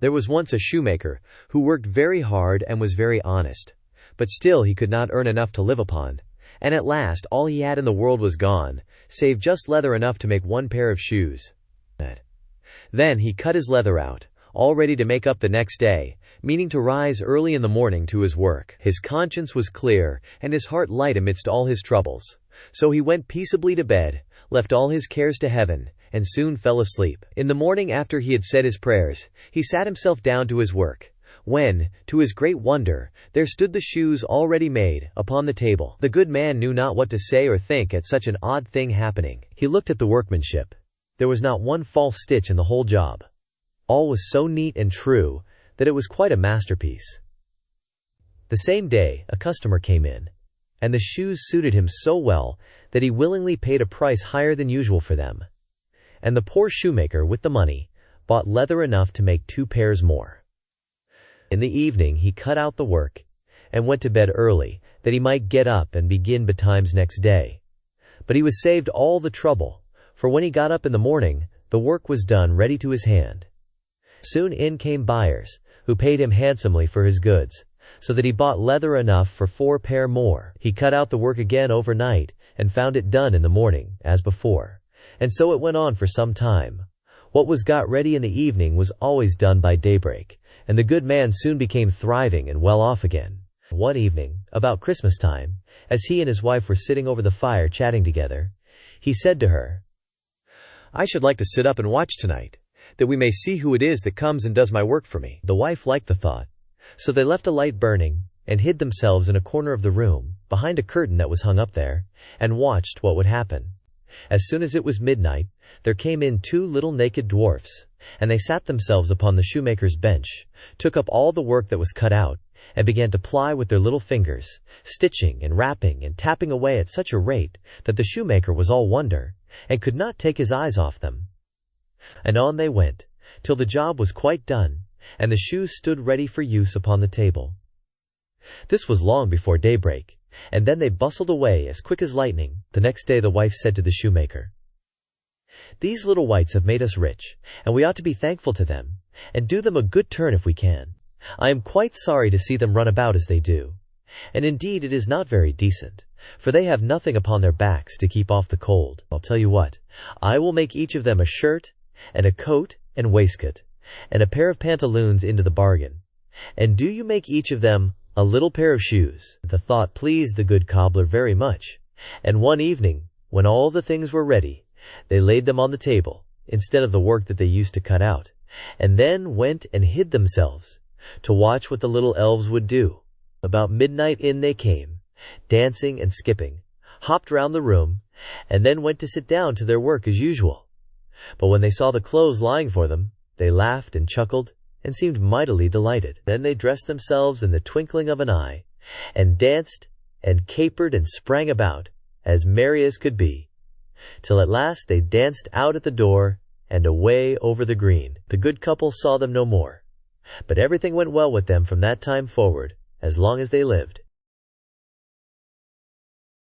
There was once a shoemaker who worked very hard and was very honest, but still he could not earn enough to live upon, and at last all he had in the world was gone, save just leather enough to make one pair of shoes. Then he cut his leather out, all ready to make up the next day, meaning to rise early in the morning to his work. His conscience was clear and his heart light amidst all his troubles. So he went peaceably to bed, left all his cares to heaven, and soon fell asleep. In the morning, after he had said his prayers, he sat himself down to his work, when, to his great wonder, there stood the shoes already made, upon the table. The good man knew not what to say or think at such an odd thing happening. He looked at the workmanship. There was not one false stitch in the whole job. All was so neat and true that it was quite a masterpiece. The same day, a customer came in, and the shoes suited him so well that he willingly paid a price higher than usual for them. And the poor shoemaker, with the money, bought leather enough to make 2 pairs more. In the evening he cut out the work, and went to bed early, that he might get up and begin betimes next day. But he was saved all the trouble, for when he got up in the morning, the work was done ready to his hand. Soon in came buyers, who paid him handsomely for his goods, so that he bought leather enough for 4 pair more. He cut out the work again overnight, and found it done in the morning, as before. And so it went on for some time. What was got ready in the evening was always done by daybreak, and the good man soon became thriving and well off again. One evening, about Christmas time, as he and his wife were sitting over the fire chatting together, he said to her, "I should like to sit up and watch tonight, that we may see who it is that comes and does my work for me." The wife liked the thought, so they left a light burning, and hid themselves in a corner of the room, behind a curtain that was hung up there, and watched what would happen. As soon as it was midnight, there came in 2 little naked dwarfs, and they sat themselves upon the shoemaker's bench, took up all the work that was cut out, and began to ply with their little fingers, stitching and rapping and tapping away at such a rate that the shoemaker was all wonder, and could not take his eyes off them. And on they went, till the job was quite done, and the shoes stood ready for use upon the table. This was long before daybreak, and then they bustled away as quick as lightning. The next day the wife said to the shoemaker, "These little wights have made us rich, and we ought to be thankful to them, and do them a good turn if we can. I am quite sorry to see them run about as they do, and indeed it is not very decent, for they have nothing upon their backs to keep off the cold. I'll tell you what, I will make each of them a shirt, and a coat and waistcoat, and a pair of pantaloons into the bargain, and do you make each of them a little pair of shoes." The thought pleased the good cobbler very much, and one evening, when all the things were ready, they laid them on the table, instead of the work that they used to cut out, and then went and hid themselves, to watch what the little elves would do. About midnight in they came, dancing and skipping, hopped round the room, and then went to sit down to their work as usual. But when they saw the clothes lying for them, they laughed and chuckled, and seemed mightily delighted. Then they dressed themselves in the twinkling of an eye, and danced and capered and sprang about, as merry as could be, till at last they danced out at the door, and away over the green. The good couple saw them no more, but everything went well with them from that time forward, as long as they lived.